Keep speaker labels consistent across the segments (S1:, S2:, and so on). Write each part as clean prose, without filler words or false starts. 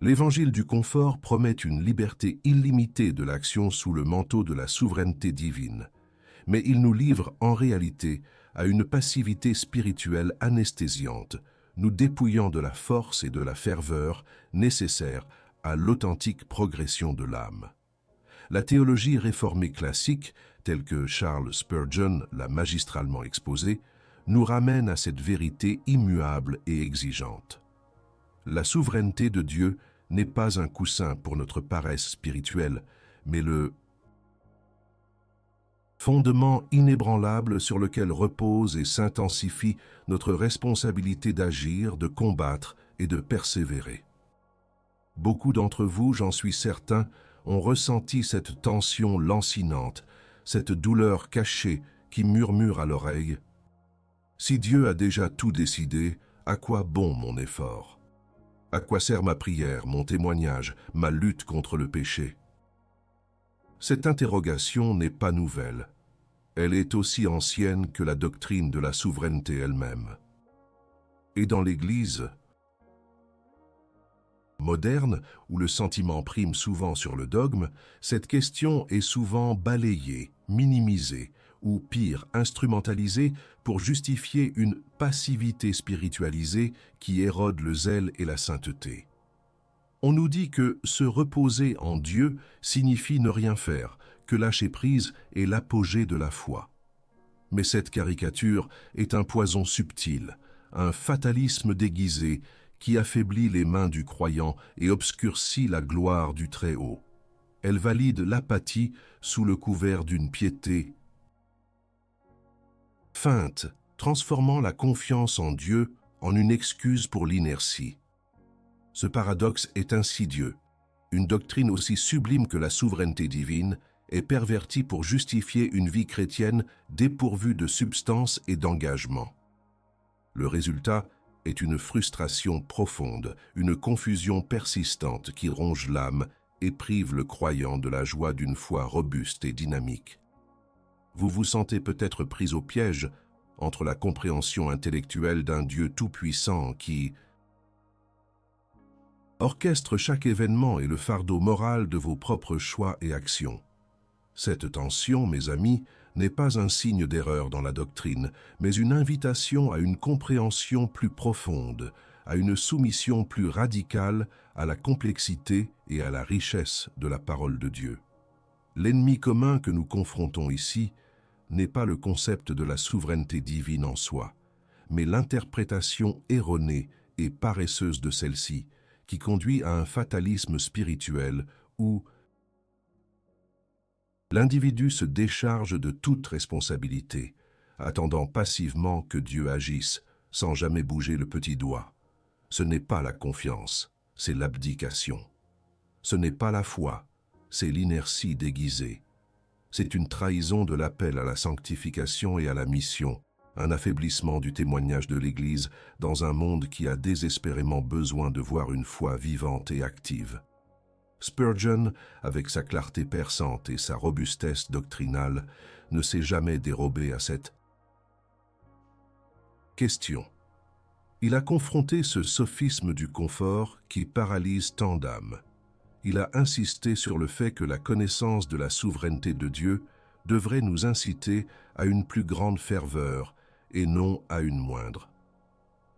S1: L'évangile du confort promet une liberté illimitée de l'action sous le manteau de la souveraineté divine, mais il nous livre en réalité à une passivité spirituelle anesthésiante, nous dépouillant de la force et de la ferveur nécessaires à l'authentique progression de l'âme. La théologie réformée classique, telle que Charles Spurgeon l'a magistralement exposée, nous ramène à cette vérité immuable et exigeante. La souveraineté de Dieu n'est pas un coussin pour notre paresse spirituelle, mais le fondement inébranlable sur lequel repose et s'intensifie notre responsabilité d'agir, de combattre et de persévérer. Beaucoup d'entre vous, j'en suis certain, ont ressenti cette tension lancinante, cette douleur cachée qui murmure à l'oreille. Si Dieu a déjà tout décidé, à quoi bon mon effort? À quoi sert ma prière, mon témoignage, ma lutte contre le péché? Cette interrogation n'est pas nouvelle. Elle est aussi ancienne que la doctrine de la souveraineté elle-même. Et dans l'Église moderne, où le sentiment prime souvent sur le dogme, cette question est souvent balayée, minimisée, ou pire, instrumentalisée pour justifier une passivité spiritualisée qui érode le zèle et la sainteté. On nous dit que se reposer en Dieu signifie ne rien faire, que lâcher prise est l'apogée de la foi. Mais cette caricature est un poison subtil, un fatalisme déguisé qui affaiblit les mains du croyant et obscurcit la gloire du Très-Haut. Elle valide l'apathie sous le couvert d'une piété feinte, transformant la confiance en Dieu en une excuse pour l'inertie. Ce paradoxe est insidieux. Une doctrine aussi sublime que la souveraineté divine est pervertie pour justifier une vie chrétienne dépourvue de substance et d'engagement. Le résultat est une frustration profonde, une confusion persistante qui ronge l'âme et prive le croyant de la joie d'une foi robuste et dynamique. Vous vous sentez peut-être pris au piège entre la compréhension intellectuelle d'un Dieu tout-puissant qui orchestre chaque événement et le fardeau moral de vos propres choix et actions. Cette tension, mes amis, n'est pas un signe d'erreur dans la doctrine, mais une invitation à une compréhension plus profonde, à une soumission plus radicale à la complexité et à la richesse de la parole de Dieu. L'ennemi commun que nous confrontons ici n'est pas le concept de la souveraineté divine en soi, mais l'interprétation erronée et paresseuse de celle-ci, qui conduit à un fatalisme spirituel où l'individu se décharge de toute responsabilité, attendant passivement que Dieu agisse, sans jamais bouger le petit doigt. Ce n'est pas la confiance, c'est l'abdication. Ce n'est pas la foi, c'est l'inertie déguisée. C'est une trahison de l'appel à la sanctification et à la mission, un affaiblissement du témoignage de l'Église dans un monde qui a désespérément besoin de voir une foi vivante et active. Spurgeon, avec sa clarté perçante et sa robustesse doctrinale, ne s'est jamais dérobé à cette question. Il a confronté ce sophisme du confort qui paralyse tant d'âmes. Il a insisté sur le fait que la connaissance de la souveraineté de Dieu devrait nous inciter à une plus grande ferveur et non à une moindre.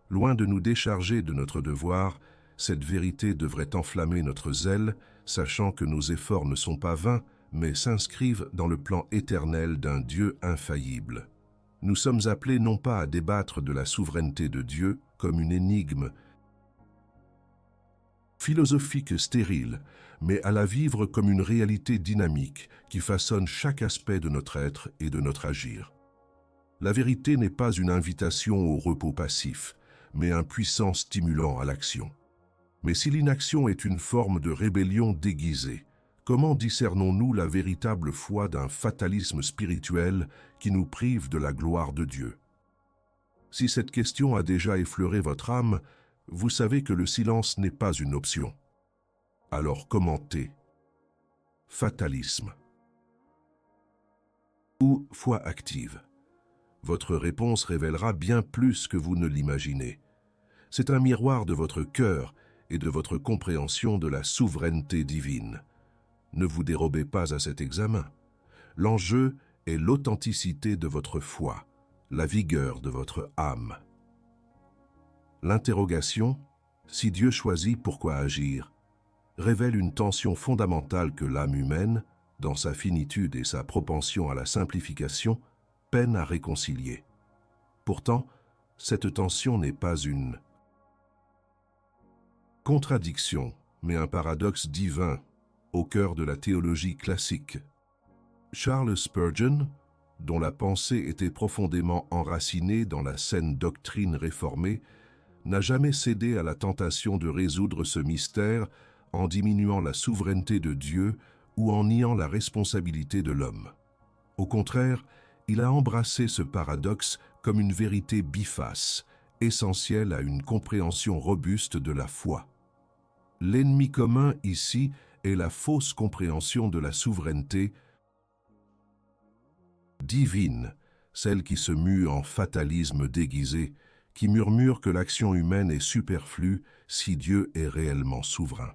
S1: Loin de nous décharger de notre devoir, cette vérité devrait enflammer notre zèle, sachant que nos efforts ne sont pas vains, mais s'inscrivent dans le plan éternel d'un Dieu infaillible. Nous sommes appelés non pas à débattre de la souveraineté de Dieu comme une énigme philosophique stérile, mais à la vivre comme une réalité dynamique qui façonne chaque aspect de notre être et de notre agir. La vérité n'est pas une invitation au repos passif, mais un puissant stimulant à l'action. Mais si l'inaction est une forme de rébellion déguisée, comment discernons-nous la véritable foi d'un fatalisme spirituel qui nous prive de la gloire de Dieu? Si cette question a déjà effleuré votre âme, vous savez que le silence n'est pas une option. Alors commentez. Fatalisme ou foi active. Votre réponse révélera bien plus que vous ne l'imaginez. C'est un miroir de votre cœur et de votre compréhension de la souveraineté divine. Ne vous dérobez pas à cet examen. L'enjeu est l'authenticité de votre foi, la vigueur de votre âme. L'interrogation « Si Dieu choisit, pourquoi agir ?» révèle une tension fondamentale que l'âme humaine, dans sa finitude et sa propension à la simplification, peine à réconcilier. Pourtant, cette tension n'est pas une contradiction, mais un paradoxe divin au cœur de la théologie classique. Charles Spurgeon, dont la pensée était profondément enracinée dans la saine doctrine réformée, n'a jamais cédé à la tentation de résoudre ce mystère en diminuant la souveraineté de Dieu ou en niant la responsabilité de l'homme. Au contraire, il a embrassé ce paradoxe comme une vérité biface, essentielle à une compréhension robuste de la foi. L'ennemi commun ici est la fausse compréhension de la souveraineté divine, celle qui se mue en fatalisme déguisé, qui murmure que l'action humaine est superflue si Dieu est réellement souverain.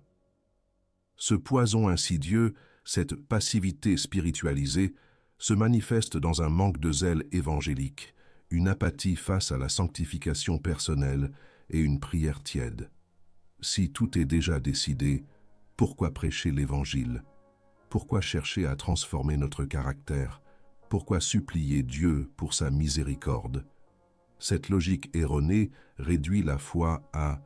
S1: Ce poison insidieux, cette passivité spiritualisée, se manifeste dans un manque de zèle évangélique, une apathie face à la sanctification personnelle et une prière tiède. Si tout est déjà décidé, pourquoi prêcher l'Évangile? Pourquoi chercher à transformer notre caractère? Pourquoi supplier Dieu pour sa miséricorde? Cette logique erronée réduit la foi à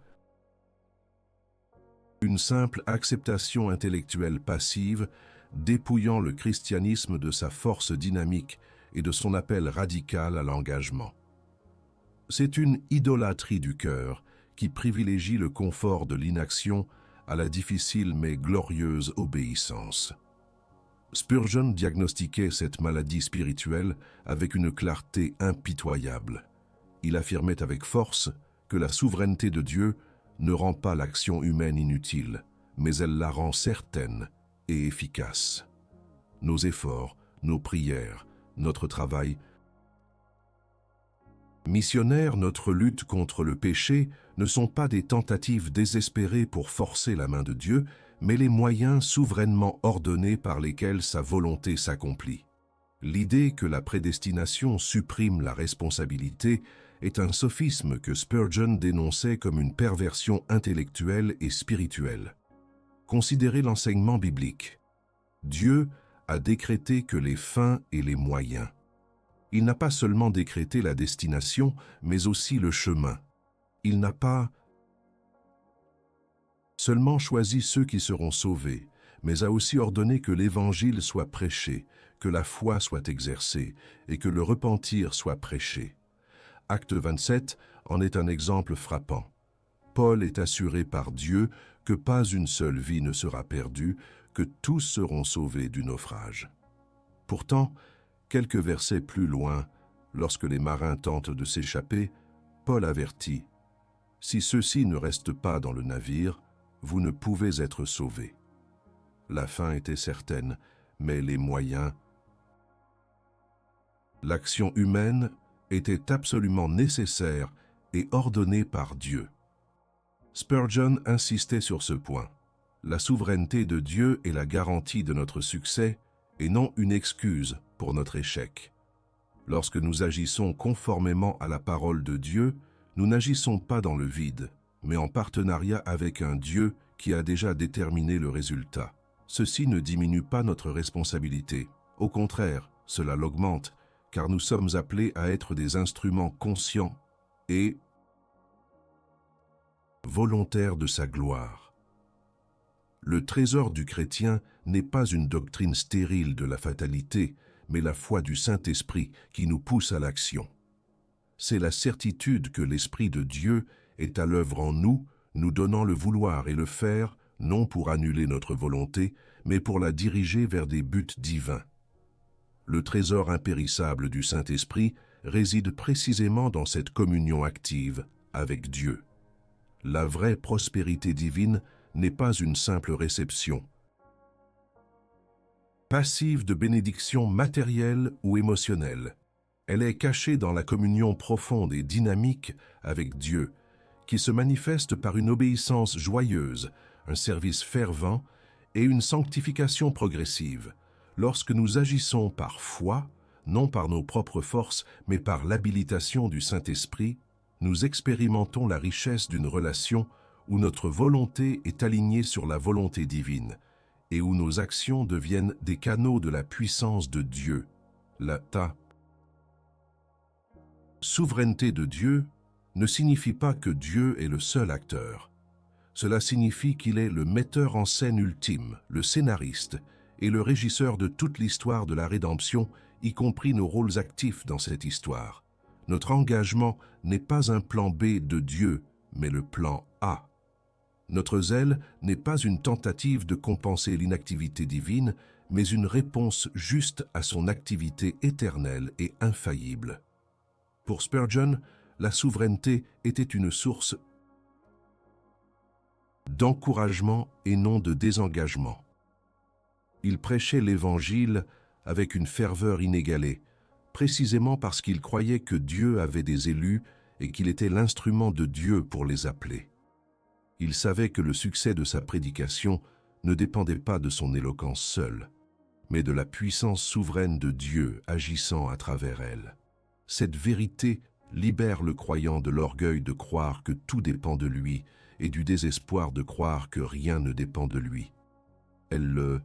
S1: une simple acceptation intellectuelle passive, dépouillant le christianisme de sa force dynamique et de son appel radical à l'engagement. C'est une idolâtrie du cœur qui privilégie le confort de l'inaction à la difficile mais glorieuse obéissance. Spurgeon diagnostiquait cette maladie spirituelle avec une clarté impitoyable. Il affirmait avec force que la souveraineté de Dieu ne rend pas l'action humaine inutile, mais elle la rend certaine et efficace. Nos efforts, nos prières, notre travail missionnaire, notre lutte contre le péché ne sont pas des tentatives désespérées pour forcer la main de Dieu, mais les moyens souverainement ordonnés par lesquels sa volonté s'accomplit. L'idée que la prédestination supprime la responsabilité est un sophisme que Spurgeon dénonçait comme une perversion intellectuelle et spirituelle. Considérez l'enseignement biblique. Dieu a décrété que les fins et les moyens. Il n'a pas seulement décrété la destination, mais aussi le chemin. Il n'a pas seulement choisi ceux qui seront sauvés, mais a aussi ordonné que l'Évangile soit prêché, que la foi soit exercée et que le repentir soit prêché. Acte 27 en est un exemple frappant. Paul est assuré par Dieu que pas une seule vie ne sera perdue, que tous seront sauvés du naufrage. Pourtant, quelques versets plus loin, lorsque les marins tentent de s'échapper, Paul avertit « Si ceux-ci ne restent pas dans le navire, vous ne pouvez être sauvés. » La fin était certaine, mais les moyens. L'action humaine était absolument nécessaire et ordonnée par Dieu. Spurgeon insistait sur ce point. La souveraineté de Dieu est la garantie de notre succès et non une excuse pour notre échec. Lorsque nous agissons conformément à la parole de Dieu, nous n'agissons pas dans le vide, mais en partenariat avec un Dieu qui a déjà déterminé le résultat. Ceci ne diminue pas notre responsabilité. Au contraire, cela l'augmente, car nous sommes appelés à être des instruments conscients et volontaires de sa gloire. Le trésor du chrétien n'est pas une doctrine stérile de la fatalité, mais la foi du Saint-Esprit qui nous pousse à l'action. C'est la certitude que l'Esprit de Dieu est à l'œuvre en nous, nous donnant le vouloir et le faire, non pour annuler notre volonté, mais pour la diriger vers des buts divins. Le trésor impérissable du Saint-Esprit réside précisément dans cette communion active avec Dieu. La vraie prospérité divine n'est pas une simple réception passive de bénédictions matérielles ou émotionnelles. Elle est cachée dans la communion profonde et dynamique avec Dieu, qui se manifeste par une obéissance joyeuse, un service fervent et une sanctification progressive, lorsque nous agissons par foi, non par nos propres forces, mais par l'habilitation du Saint-Esprit, nous expérimentons la richesse d'une relation où notre volonté est alignée sur la volonté divine et où nos actions deviennent des canaux de la puissance de Dieu. La souveraineté de Dieu ne signifie pas que Dieu est le seul acteur. Cela signifie qu'il est le metteur en scène ultime, le scénariste et le régisseur de toute l'histoire de la rédemption, y compris nos rôles actifs dans cette histoire. Notre engagement n'est pas un plan B de Dieu, mais le plan A. Notre zèle n'est pas une tentative de compenser l'inactivité divine, mais une réponse juste à son activité éternelle et infaillible. Pour Spurgeon, la souveraineté était une source d'encouragement et non de désengagement. Il prêchait l'Évangile avec une ferveur inégalée, précisément parce qu'il croyait que Dieu avait des élus et qu'il était l'instrument de Dieu pour les appeler. Il savait que le succès de sa prédication ne dépendait pas de son éloquence seule, mais de la puissance souveraine de Dieu agissant à travers elle. Cette vérité libère le croyant de l'orgueil de croire que tout dépend de lui et du désespoir de croire que rien ne dépend de lui. Elle le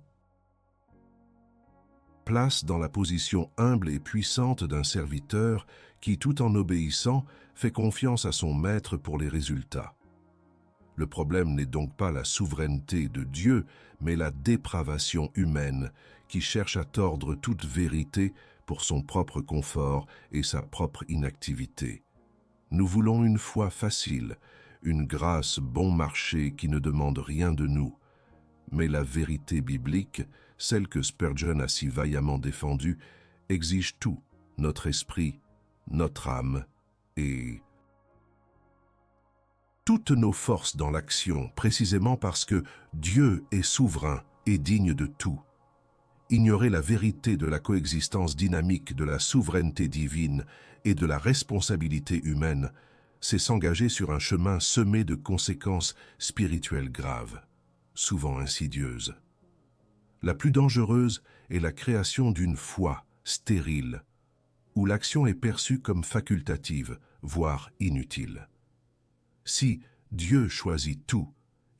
S1: place dans la position humble et puissante d'un serviteur qui, tout en obéissant, fait confiance à son maître pour les résultats. Le problème n'est donc pas la souveraineté de Dieu, mais la dépravation humaine qui cherche à tordre toute vérité pour son propre confort et sa propre inactivité. Nous voulons une foi facile, une grâce bon marché qui ne demande rien de nous. Mais la vérité biblique, celle que Spurgeon a si vaillamment défendue, exige tout, notre esprit, notre âme et toutes nos forces dans l'action, précisément parce que Dieu est souverain et digne de tout. Ignorer la vérité de la coexistence dynamique de la souveraineté divine et de la responsabilité humaine, c'est s'engager sur un chemin semé de conséquences spirituelles graves, souvent insidieuses. La plus dangereuse est la création d'une foi stérile, où l'action est perçue comme facultative, voire inutile. Si Dieu choisit tout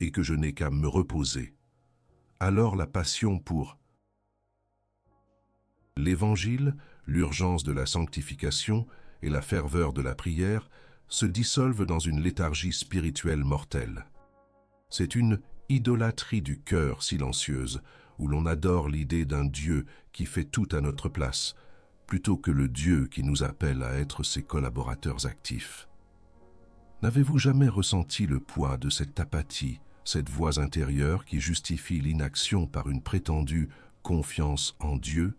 S1: et que je n'ai qu'à me reposer, alors la passion pour l'Évangile, l'urgence de la sanctification et la ferveur de la prière se dissolvent dans une léthargie spirituelle mortelle. C'est une idolâtrie du cœur silencieuse, où l'on adore l'idée d'un Dieu qui fait tout à notre place, plutôt que le Dieu qui nous appelle à être ses collaborateurs actifs. N'avez-vous jamais ressenti le poids de cette apathie, cette voix intérieure qui justifie l'inaction par une prétendue confiance en Dieu?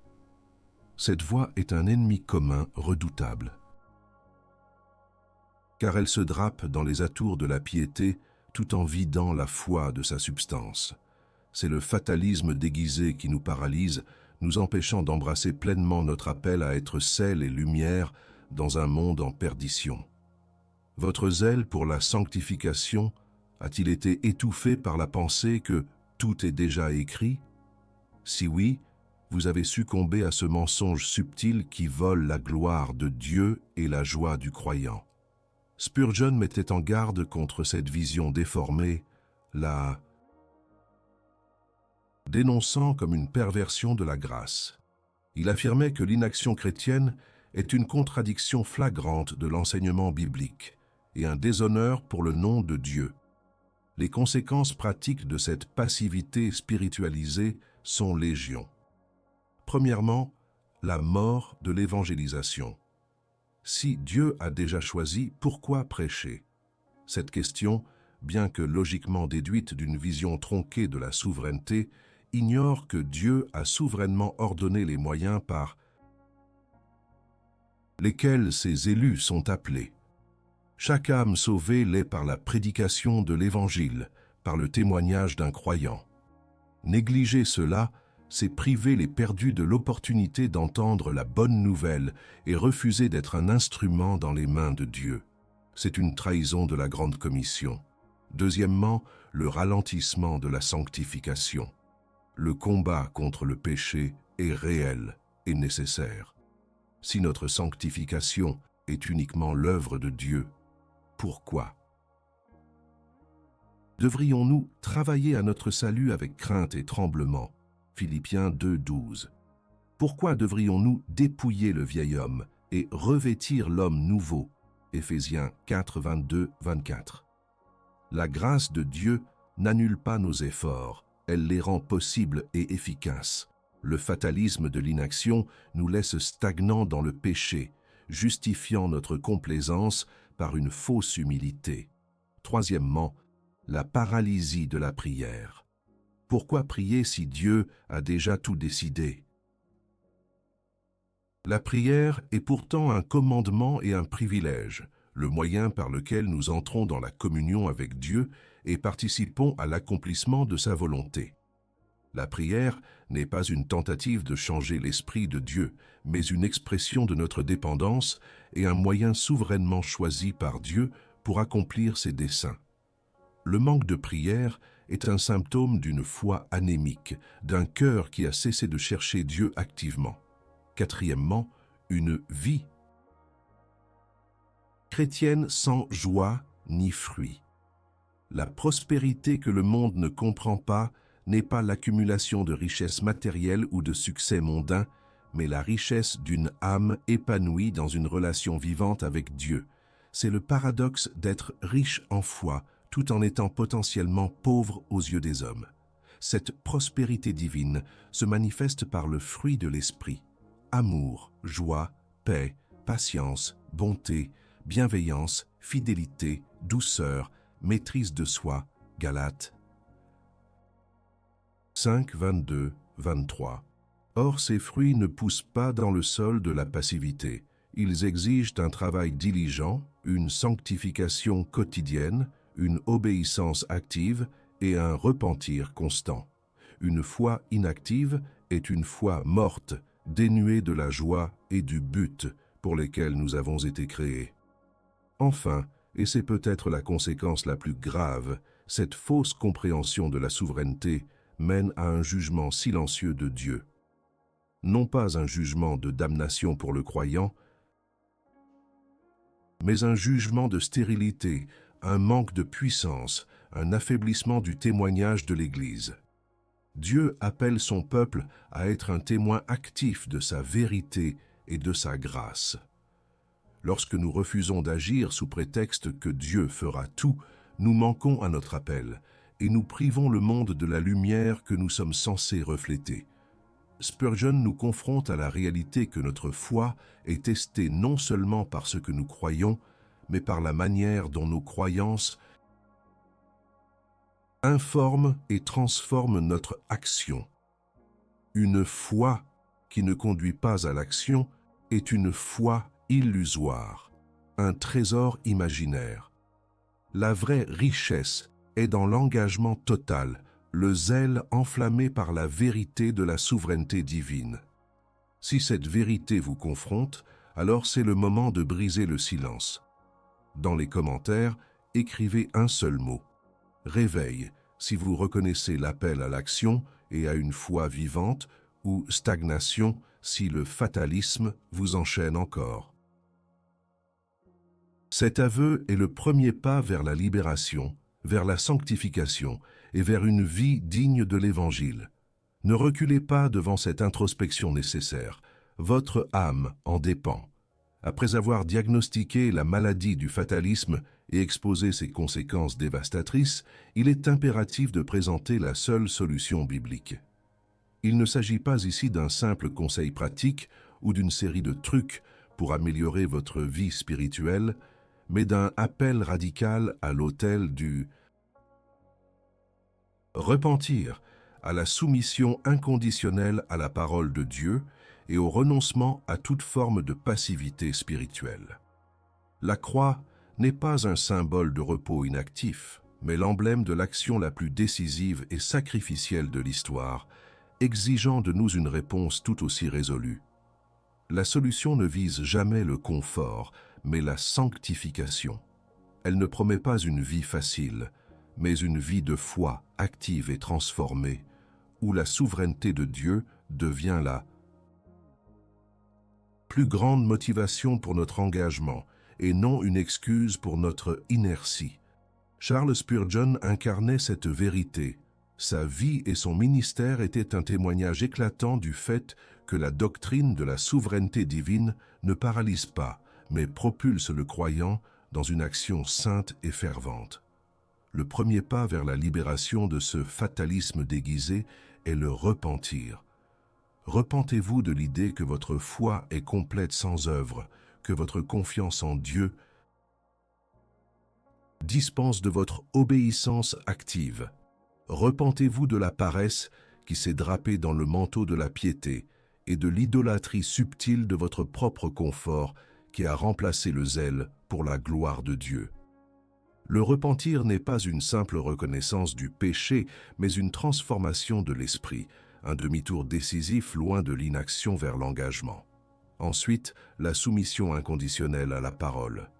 S1: Cette voix est un ennemi commun redoutable, car elle se drape dans les atours de la piété tout en vidant la foi de sa substance. C'est le fatalisme déguisé qui nous paralyse, nous empêchant d'embrasser pleinement notre appel à être sel et lumière dans un monde en perdition. Votre zèle pour la sanctification a-t-il été étouffé par la pensée que tout est déjà écrit? Si oui, vous avez succombé à ce mensonge subtil qui vole la gloire de Dieu et la joie du croyant. Spurgeon mettait en garde contre cette vision déformée, la dénonçant comme une perversion de la grâce. Il affirmait que l'inaction chrétienne est une contradiction flagrante de l'enseignement biblique et un déshonneur pour le nom de Dieu. Les conséquences pratiques de cette passivité spiritualisée sont légion. Premièrement, la mort de l'évangélisation. Si Dieu a déjà choisi, pourquoi prêcher? Cette question, bien que logiquement déduite d'une vision tronquée de la souveraineté, ignore que Dieu a souverainement ordonné les moyens par lesquels ses élus sont appelés. Chaque âme sauvée l'est par la prédication de l'Évangile, par le témoignage d'un croyant. Négliger cela, c'est priver les perdus de l'opportunité d'entendre la bonne nouvelle et refuser d'être un instrument dans les mains de Dieu. C'est une trahison de la grande commission. Deuxièmement, le ralentissement de la sanctification. Le combat contre le péché est réel et nécessaire. Si notre sanctification est uniquement l'œuvre de Dieu, pourquoi devrions-nous travailler à notre salut avec crainte et tremblement? Philippiens 2,12. Pourquoi devrions-nous dépouiller le vieil homme et revêtir l'homme nouveau? Éphésiens 4, 22, 24. La grâce de Dieu n'annule pas nos efforts, elle les rend possibles et efficaces. Le fatalisme de l'inaction nous laisse stagnants dans le péché, justifiant notre complaisance par une fausse humilité. Troisièmement, la paralysie de la prière. Pourquoi prier si Dieu a déjà tout décidé? La prière est pourtant un commandement et un privilège, le moyen par lequel nous entrons dans la communion avec Dieu et participons à l'accomplissement de sa volonté. La prière n'est pas une tentative de changer l'esprit de Dieu, mais une expression de notre dépendance et un moyen souverainement choisi par Dieu pour accomplir ses desseins. Le manque de prière est un symptôme d'une foi anémique, d'un cœur qui a cessé de chercher Dieu activement. Quatrièmement, une vie chrétienne sans joie ni fruit. La prospérité que le monde ne comprend pas n'est pas l'accumulation de richesses matérielles ou de succès mondains, mais la richesse d'une âme épanouie dans une relation vivante avec Dieu. C'est le paradoxe d'être riche en foi, tout en étant potentiellement pauvre aux yeux des hommes. Cette prospérité divine se manifeste par le fruit de l'esprit: amour, joie, paix, patience, bonté, bienveillance, fidélité, douceur, maîtrise de soi. Galates 5, 22, 23. Or, ces fruits ne poussent pas dans le sol de la passivité. Ils exigent un travail diligent, une sanctification quotidienne, une obéissance active et un repentir constant. Une foi inactive est une foi morte, dénuée de la joie et du but pour lesquels nous avons été créés. Enfin, et c'est peut-être la conséquence la plus grave, cette fausse compréhension de la souveraineté mène à un jugement silencieux de Dieu. Non pas un jugement de damnation pour le croyant, mais un jugement de stérilité, un manque de puissance, un affaiblissement du témoignage de l'Église. Dieu appelle son peuple à être un témoin actif de sa vérité et de sa grâce. Lorsque nous refusons d'agir sous prétexte que Dieu fera tout, nous manquons à notre appel et nous privons le monde de la lumière que nous sommes censés refléter. Spurgeon nous confronte à la réalité que notre foi est testée non seulement par ce que nous croyons, mais par la manière dont nos croyances informent et transforment notre action. Une foi qui ne conduit pas à l'action est une foi illusoire, un trésor imaginaire. La vraie richesse est dans l'engagement total, le zèle enflammé par la vérité de la souveraineté divine. Si cette vérité vous confronte, alors c'est le moment de briser le silence. Dans les commentaires, écrivez un seul mot: réveil, si vous reconnaissez l'appel à l'action et à une foi vivante, ou stagnation, si le fatalisme vous enchaîne encore. Cet aveu est le premier pas vers la libération, vers la sanctification et vers une vie digne de l'Évangile. Ne reculez pas devant cette introspection nécessaire. Votre âme en dépend. Après avoir diagnostiqué la maladie du fatalisme et exposé ses conséquences dévastatrices, il est impératif de présenter la seule solution biblique. Il ne s'agit pas ici d'un simple conseil pratique ou d'une série de trucs pour améliorer votre vie spirituelle, mais d'un appel radical à l'autel du repentir, à la soumission inconditionnelle à la parole de Dieu et au renoncement à toute forme de passivité spirituelle. La croix n'est pas un symbole de repos inactif, mais l'emblème de l'action la plus décisive et sacrificielle de l'histoire, exigeant de nous une réponse tout aussi résolue. La solution ne vise jamais le confort, mais la sanctification. Elle ne promet pas une vie facile, mais une vie de foi active et transformée, où la souveraineté de Dieu devient la plus grande motivation pour notre engagement et non une excuse pour notre inertie. Charles Spurgeon incarnait cette vérité. Sa vie et son ministère étaient un témoignage éclatant du fait que la doctrine de la souveraineté divine ne paralyse pas, mais propulse le croyant dans une action sainte et fervente. Le premier pas vers la libération de ce fatalisme déguisé est le repentir. Repentez-vous de l'idée que votre foi est complète sans œuvre, que votre confiance en Dieu dispense de votre obéissance active. Repentez-vous de la paresse qui s'est drapée dans le manteau de la piété et de l'idolâtrie subtile de votre propre confort qui a remplacé le zèle pour la gloire de Dieu. Le repentir n'est pas une simple reconnaissance du péché, mais une transformation de l'esprit, un demi-tour décisif loin de l'inaction vers l'engagement. Ensuite, la soumission inconditionnelle à la parole.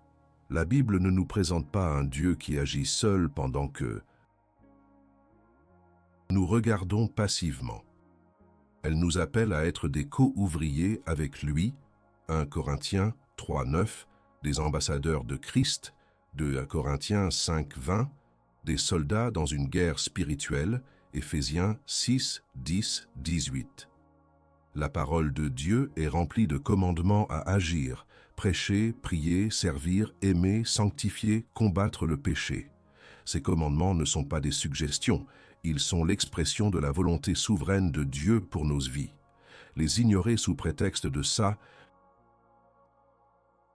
S1: La Bible ne nous présente pas un Dieu qui agit seul pendant que nous regardons passivement. Elle nous appelle à être des co-ouvriers avec lui, 1 Corinthiens 3:9, des ambassadeurs de Christ, 2 Corinthiens 5:20, des soldats dans une guerre spirituelle, Éphésiens 6:10-18. La parole de Dieu est remplie de commandements à agir, prêcher, prier, servir, aimer, sanctifier, combattre le péché. Ces commandements ne sont pas des suggestions, ils sont l'expression de la volonté souveraine de Dieu pour nos vies. Les ignorer sous prétexte de sa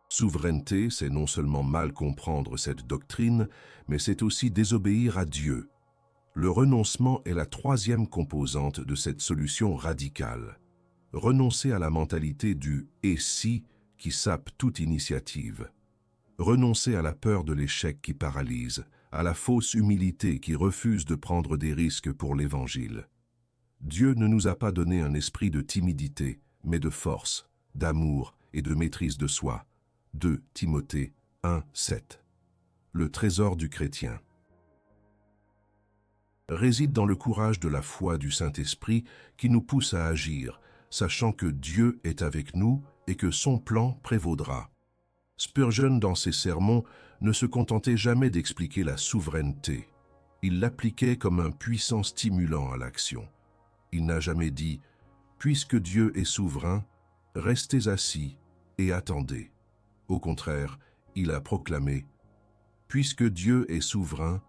S1: souveraineté, c'est non seulement mal comprendre cette doctrine, mais c'est aussi désobéir à Dieu. Le renoncement est la troisième composante de cette solution radicale. Renoncer à la mentalité du « et si » qui sape toute initiative. Renoncer à la peur de l'échec qui paralyse, à la fausse humilité qui refuse de prendre des risques pour l'Évangile. Dieu ne nous a pas donné un esprit de timidité, mais de force, d'amour et de maîtrise de soi. 2 Timothée 1:7. Le trésor du chrétien réside dans le courage de la foi du Saint-Esprit qui nous pousse à agir, sachant que Dieu est avec nous et que son plan prévaudra. Spurgeon, dans ses sermons, ne se contentait jamais d'expliquer la souveraineté. Il l'appliquait comme un puissant stimulant à l'action. Il n'a jamais dit « Puisque Dieu est souverain, restez assis et attendez ». Au contraire, il a proclamé « Puisque Dieu est souverain,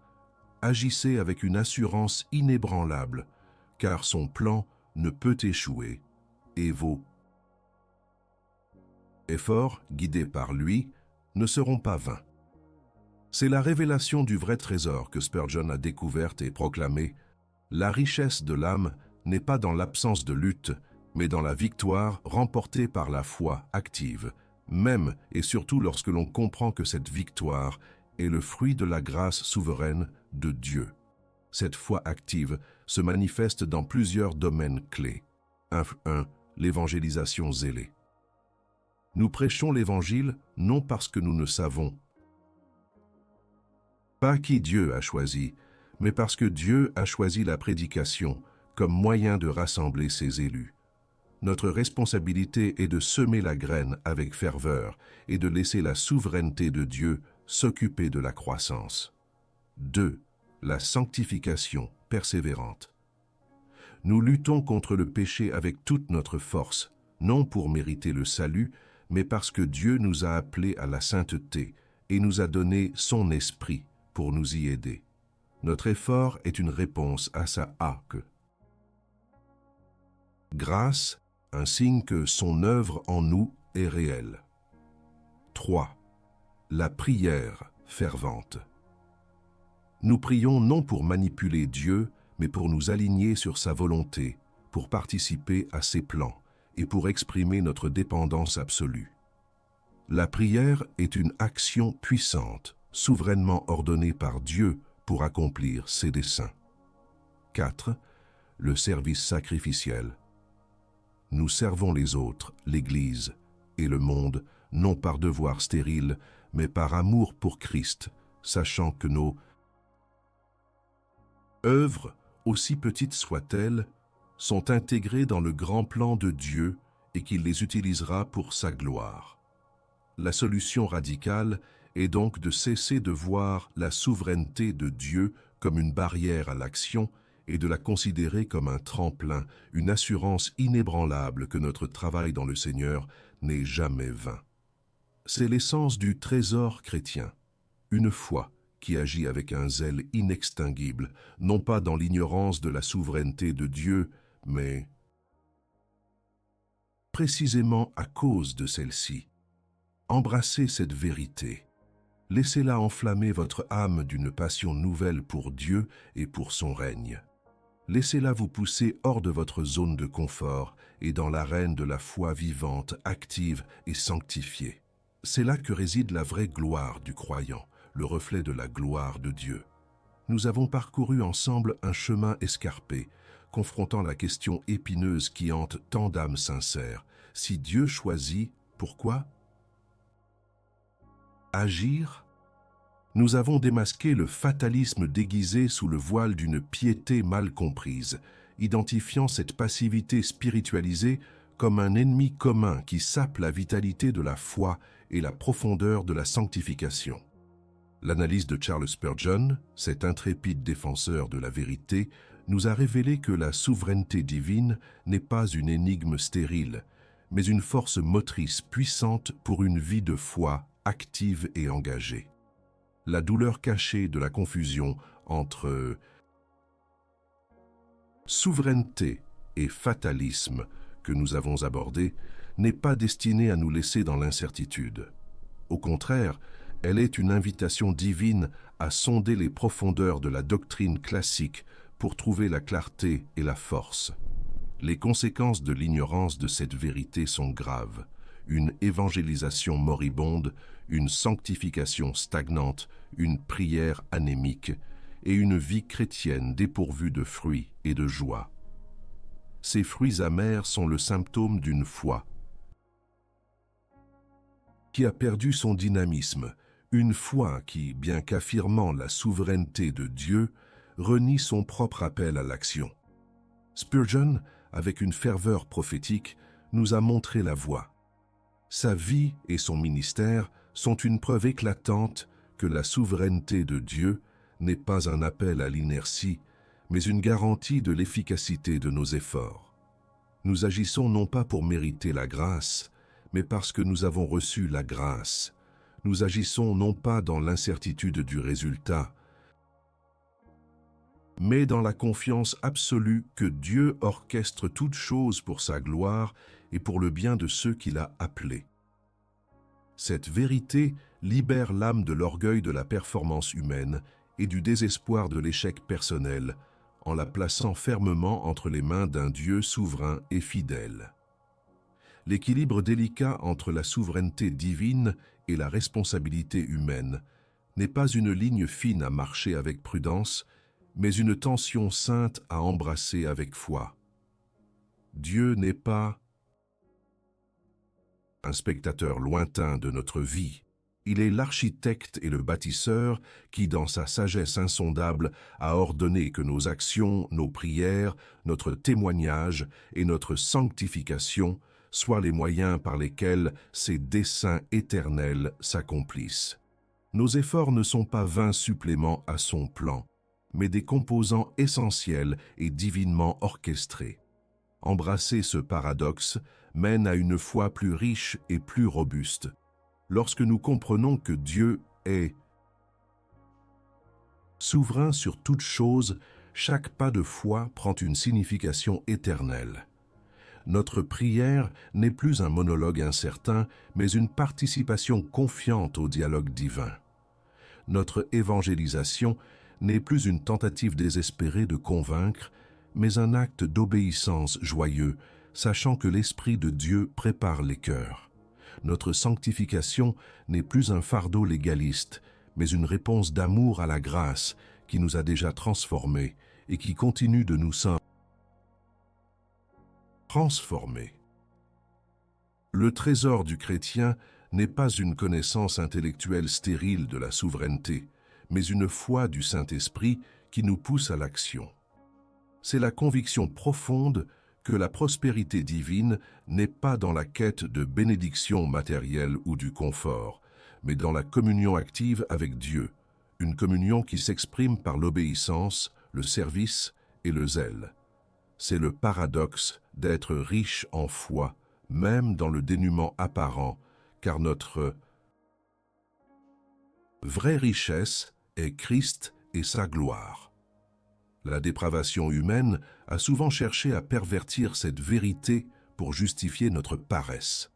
S1: agissez avec une assurance inébranlable, car son plan ne peut échouer, et vos efforts, guidés par lui, ne seront pas vains. » C'est la révélation du vrai trésor que Spurgeon a découverte et proclamée. La richesse de l'âme n'est pas dans l'absence de lutte, mais dans la victoire remportée par la foi active, même et surtout lorsque l'on comprend que cette victoire est le fruit de la grâce souveraine de Dieu. Cette foi active se manifeste dans plusieurs domaines clés. 1. L'évangélisation zélée. Nous prêchons l'Évangile non parce que nous ne savons pas qui Dieu a choisi, mais parce que Dieu a choisi la prédication comme moyen de rassembler ses élus. Notre responsabilité est de semer la graine avec ferveur et de laisser la souveraineté de Dieu s'occuper de la croissance. 2. La sanctification persévérante. Nous luttons contre le péché avec toute notre force, non pour mériter le salut, mais parce que Dieu nous a appelés à la sainteté et nous a donné son esprit pour nous y aider. Notre effort est une réponse à sa haque. Grâce, un signe que son œuvre en nous est réelle. 3. La prière fervente. Nous prions non pour manipuler Dieu, mais pour nous aligner sur sa volonté, pour participer à ses plans et pour exprimer notre dépendance absolue. La prière est une action puissante, souverainement ordonnée par Dieu pour accomplir ses desseins. 4. Le service sacrificiel. Nous servons les autres, l'Église et le monde, non par devoir stérile, mais par amour pour Christ, sachant que nos œuvres, aussi petites soient-elles, sont intégrées dans le grand plan de Dieu et qu'il les utilisera pour sa gloire. La solution radicale est donc de cesser de voir la souveraineté de Dieu comme une barrière à l'action et de la considérer comme un tremplin, une assurance inébranlable que notre travail dans le Seigneur n'est jamais vain. C'est l'essence du trésor chrétien, une foi qui agit avec un zèle inextinguible, non pas dans l'ignorance de la souveraineté de Dieu, mais précisément à cause de celle-ci. Embrassez cette vérité. Laissez-la enflammer votre âme d'une passion nouvelle pour Dieu et pour son règne. Laissez-la vous pousser hors de votre zone de confort et dans l'arène de la foi vivante, active et sanctifiée. C'est là que réside la vraie gloire du croyant, le reflet de la gloire de Dieu. Nous avons parcouru ensemble un chemin escarpé, confrontant la question épineuse qui hante tant d'âmes sincères. Si Dieu choisit, pourquoi agir? Nous avons démasqué le fatalisme déguisé sous le voile d'une piété mal comprise, identifiant cette passivité spiritualisée comme un ennemi commun qui sape la vitalité de la foi et la profondeur de la sanctification. L'analyse de Charles Spurgeon, cet intrépide défenseur de la vérité, nous a révélé que la souveraineté divine n'est pas une énigme stérile, mais une force motrice puissante pour une vie de foi active et engagée. La douleur cachée de la confusion entre souveraineté et fatalisme que nous avons abordée n'est pas destinée à nous laisser dans l'incertitude. Au contraire, elle est une invitation divine à sonder les profondeurs de la doctrine classique pour trouver la clarté et la force. Les conséquences de l'ignorance de cette vérité sont graves. Une évangélisation moribonde, une sanctification stagnante, une prière anémique et une vie chrétienne dépourvue de fruits et de joie. Ces fruits amers sont le symptôme d'une foi qui a perdu son dynamisme, une foi qui, bien qu'affirmant la souveraineté de Dieu, renie son propre appel à l'action. Spurgeon, avec une ferveur prophétique, nous a montré la voie. Sa vie et son ministère sont une preuve éclatante que la souveraineté de Dieu n'est pas un appel à l'inertie, mais une garantie de l'efficacité de nos efforts. Nous agissons non pas pour mériter la grâce, mais parce que nous avons reçu la grâce. Nous agissons non pas dans l'incertitude du résultat, mais dans la confiance absolue que Dieu orchestre toutes choses pour sa gloire et pour le bien de ceux qu'il a appelés. Cette vérité libère l'âme de l'orgueil de la performance humaine et du désespoir de l'échec personnel, en la plaçant fermement entre les mains d'un Dieu souverain et fidèle. L'équilibre délicat entre la souveraineté divine et la responsabilité humaine n'est pas une ligne fine à marcher avec prudence, mais une tension sainte à embrasser avec foi. Dieu n'est pas un spectateur lointain de notre vie. Il est l'architecte et le bâtisseur qui, dans sa sagesse insondable, a ordonné que nos actions, nos prières, notre témoignage et notre sanctification soient les moyens par lesquels ses desseins éternels s'accomplissent. Nos efforts ne sont pas vains suppléments à son plan, mais des composants essentiels et divinement orchestrés. Embrasser ce paradoxe mène à une foi plus riche et plus robuste. Lorsque nous comprenons que Dieu est souverain sur toute chose, chaque pas de foi prend une signification éternelle. Notre prière n'est plus un monologue incertain, mais une participation confiante au dialogue divin. Notre évangélisation n'est plus une tentative désespérée de convaincre, mais un acte d'obéissance joyeux, sachant que l'Esprit de Dieu prépare les cœurs. Notre sanctification n'est plus un fardeau légaliste, mais une réponse d'amour à la grâce qui nous a déjà transformés et qui continue de nous transformer. Le trésor du chrétien n'est pas une connaissance intellectuelle stérile de la souveraineté, mais une foi du Saint-Esprit qui nous pousse à l'action. C'est la conviction profonde que la prospérité divine n'est pas dans la quête de bénédictions matérielles ou du confort, mais dans la communion active avec Dieu, une communion qui s'exprime par l'obéissance, le service et le zèle. C'est le paradoxe d'être riche en foi, même dans le dénuement apparent, car notre vraie richesse est Christ et sa gloire. La dépravation humaine a souvent cherché à pervertir cette vérité pour justifier notre paresse.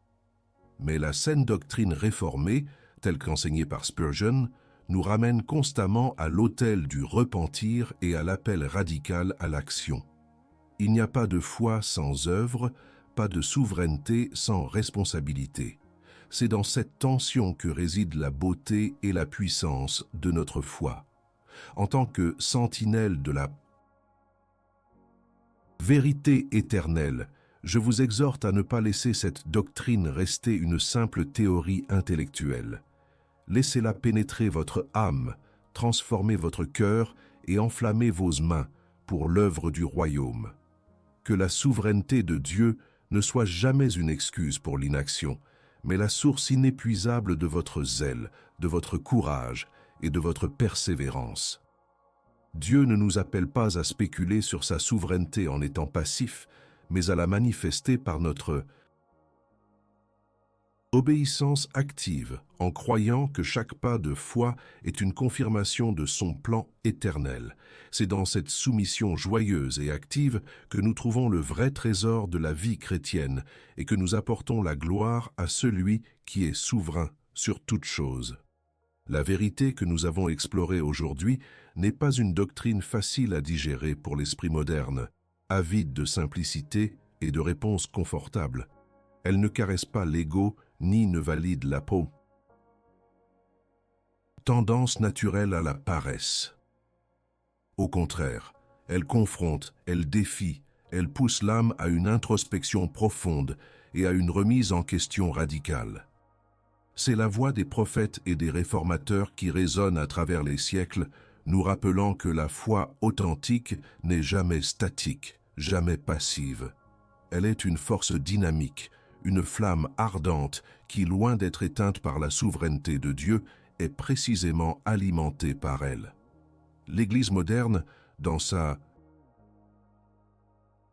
S1: Mais la saine doctrine réformée, telle qu'enseignée par Spurgeon, nous ramène constamment à l'autel du repentir et à l'appel radical à l'action. Il n'y a pas de foi sans œuvre, pas de souveraineté sans responsabilité. C'est dans cette tension que réside la beauté et la puissance de notre foi. En tant que sentinelle de la vérité éternelle, je vous exhorte à ne pas laisser cette doctrine rester une simple théorie intellectuelle. Laissez-la pénétrer votre âme, transformer votre cœur et enflammer vos mains pour l'œuvre du royaume. Que la souveraineté de Dieu ne soit jamais une excuse pour l'inaction, mais la source inépuisable de votre zèle, de votre courage et de votre persévérance. Dieu ne nous appelle pas à spéculer sur sa souveraineté en étant passifs, mais à la manifester par notre obéissance active, en croyant que chaque pas de foi est une confirmation de son plan éternel. C'est dans cette soumission joyeuse et active que nous trouvons le vrai trésor de la vie chrétienne et que nous apportons la gloire à celui qui est souverain sur toute chose. La vérité que nous avons explorée aujourd'hui n'est pas une doctrine facile à digérer pour l'esprit moderne, avide de simplicité et de réponses confortables. Elle ne caresse pas l'ego ni ne valide la tendance naturelle à la paresse. Au contraire, elle confronte, elle défie, elle pousse l'âme à une introspection profonde et à une remise en question radicale. C'est la voix des prophètes et des réformateurs qui résonne à travers les siècles, nous rappelant que la foi authentique n'est jamais statique, jamais passive. Elle est une force dynamique, une flamme ardente qui, loin d'être éteinte par la souveraineté de Dieu, est précisément alimentée par elle. L'Église moderne, dans sa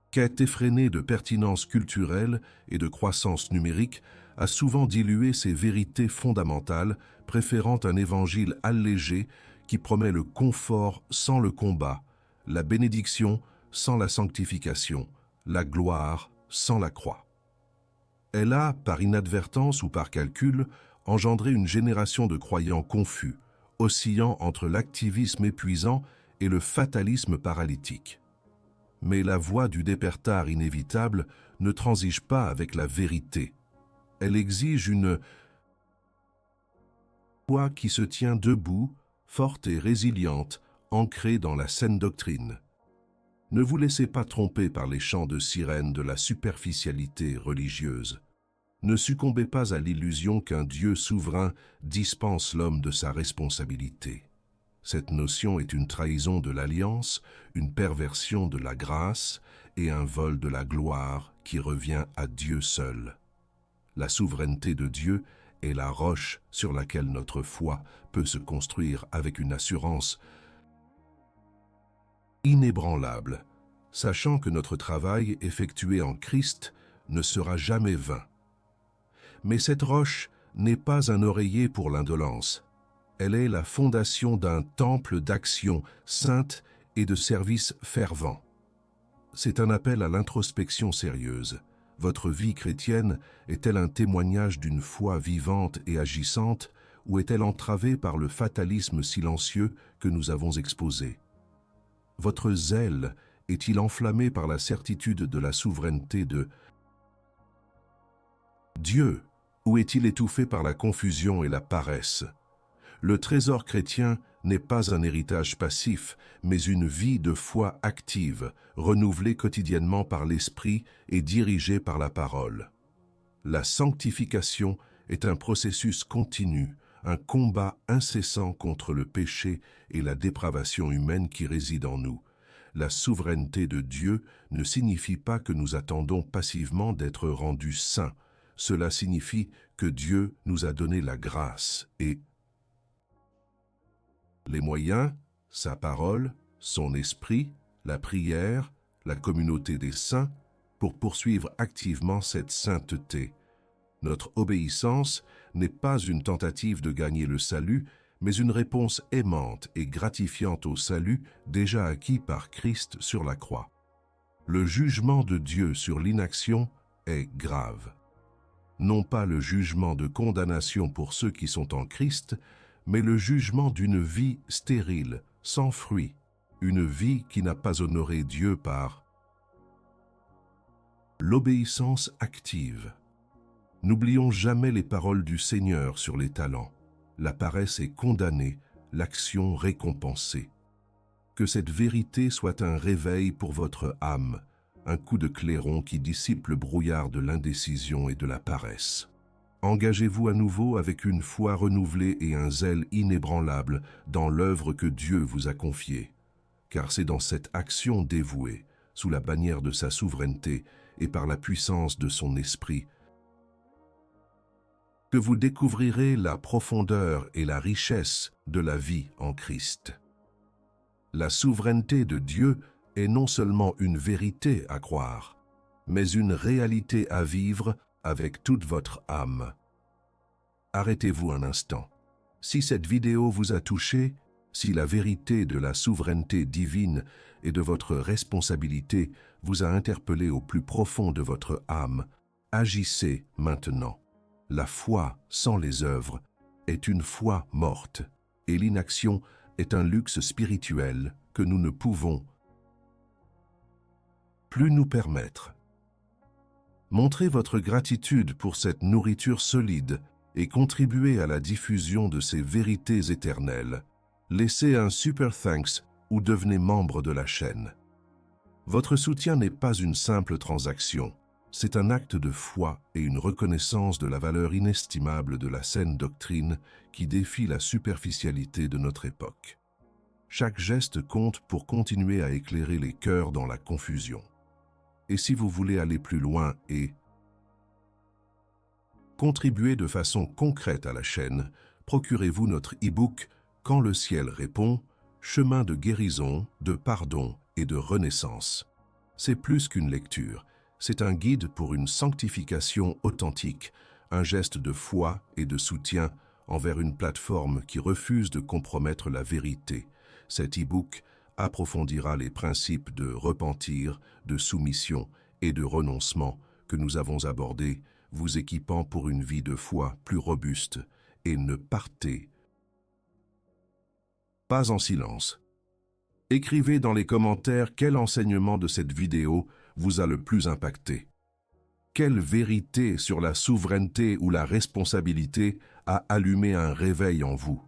S1: quête effrénée de pertinence culturelle et de croissance numérique, a souvent dilué ses vérités fondamentales, préférant un évangile allégé qui promet le confort sans le combat, la bénédiction sans la sanctification, la gloire sans la croix. Elle a, par inadvertance ou par calcul, engendré une génération de croyants confus, oscillant entre l'activisme épuisant et le fatalisme paralytique. Mais la voie du dépertard inévitable ne transige pas avec la vérité. Elle exige une foi qui se tient debout, forte et résiliente, ancrée dans la saine doctrine. Ne vous laissez pas tromper par les chants de sirène de la superficialité religieuse. Ne succombez pas à l'illusion qu'un Dieu souverain dispense l'homme de sa responsabilité. Cette notion est une trahison de l'alliance, une perversion de la grâce et un vol de la gloire qui revient à Dieu seul. La souveraineté de Dieu est la roche sur laquelle notre foi peut se construire avec une assurance inébranlable, sachant que notre travail effectué en Christ ne sera jamais vain. Mais cette roche n'est pas un oreiller pour l'indolence. Elle est la fondation d'un temple d'action sainte et de service fervent. C'est un appel à l'introspection sérieuse. Votre vie chrétienne est-elle un témoignage d'une foi vivante et agissante ou est-elle entravée par le fatalisme silencieux que nous avons exposé? Votre zèle est-il enflammé par la certitude de la souveraineté de Dieu ou est-il étouffé par la confusion et la paresse? Le trésor chrétien n'est pas un héritage passif, mais une vie de foi active, renouvelée quotidiennement par l'Esprit et dirigée par la parole. La sanctification est un processus continu, un combat incessant contre le péché et la dépravation humaine qui réside en nous. La souveraineté de Dieu ne signifie pas que nous attendons passivement d'être rendus saints. Cela signifie que Dieu nous a donné la grâce et les moyens, sa parole, son esprit, la prière, la communauté des saints, pour poursuivre activement cette sainteté. Notre obéissance n'est pas une tentative de gagner le salut, mais une réponse aimante et gratifiante au salut déjà acquis par Christ sur la croix. Le jugement de Dieu sur l'inaction est grave. Non pas le jugement de condamnation pour ceux qui sont en Christ, mais le jugement d'une vie stérile, sans fruit, une vie qui n'a pas honoré Dieu par l'obéissance active. N'oublions jamais les paroles du Seigneur sur les talents. La paresse est condamnée, l'action récompensée. Que cette vérité soit un réveil pour votre âme, un coup de clairon qui dissipe le brouillard de l'indécision et de la paresse. Engagez-vous à nouveau avec une foi renouvelée et un zèle inébranlable dans l'œuvre que Dieu vous a confiée, car c'est dans cette action dévouée, sous la bannière de sa souveraineté et par la puissance de son esprit, que vous découvrirez la profondeur et la richesse de la vie en Christ. La souveraineté de Dieu est non seulement une vérité à croire, mais une réalité à vivre avec toute votre âme. Arrêtez-vous un instant. Si cette vidéo vous a touché, si la vérité de la souveraineté divine et de votre responsabilité vous a interpellé au plus profond de votre âme, agissez maintenant. La foi sans les œuvres est une foi morte, et l'inaction est un luxe spirituel que nous ne pouvons plus nous permettre. Montrez votre gratitude pour cette nourriture solide et contribuez à la diffusion de ces vérités éternelles. Laissez un super thanks ou devenez membre de la chaîne. Votre soutien n'est pas une simple transaction. C'est un acte de foi et une reconnaissance de la valeur inestimable de la saine doctrine qui défie la superficialité de notre époque. Chaque geste compte pour continuer à éclairer les cœurs dans la confusion. Et si vous voulez aller plus loin et contribuer de façon concrète à la chaîne, procurez-vous notre e-book « Quand le ciel répond », chemin de guérison, de pardon et de renaissance. C'est plus qu'une lecture. C'est un guide pour une sanctification authentique, un geste de foi et de soutien envers une plateforme qui refuse de compromettre la vérité. Cet e-book approfondira les principes de repentir, de soumission et de renoncement que nous avons abordés, vous équipant pour une vie de foi plus robuste. Et ne partez pas en silence. Écrivez dans les commentaires quel enseignement de cette vidéo vous a le plus impacté. Quelle vérité sur la souveraineté ou la responsabilité a allumé un réveil en vous?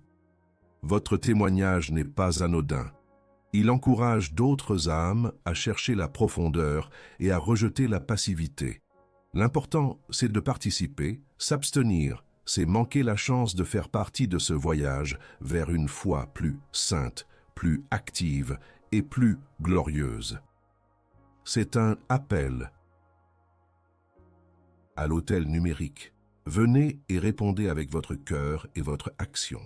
S1: Votre témoignage n'est pas anodin. Il encourage d'autres âmes à chercher la profondeur et à rejeter la passivité. L'important, c'est de participer, s'abstenir, c'est manquer la chance de faire partie de ce voyage vers une foi plus sainte, plus active et plus glorieuse. C'est un appel à l'autel numérique. Venez et répondez avec votre cœur et votre action.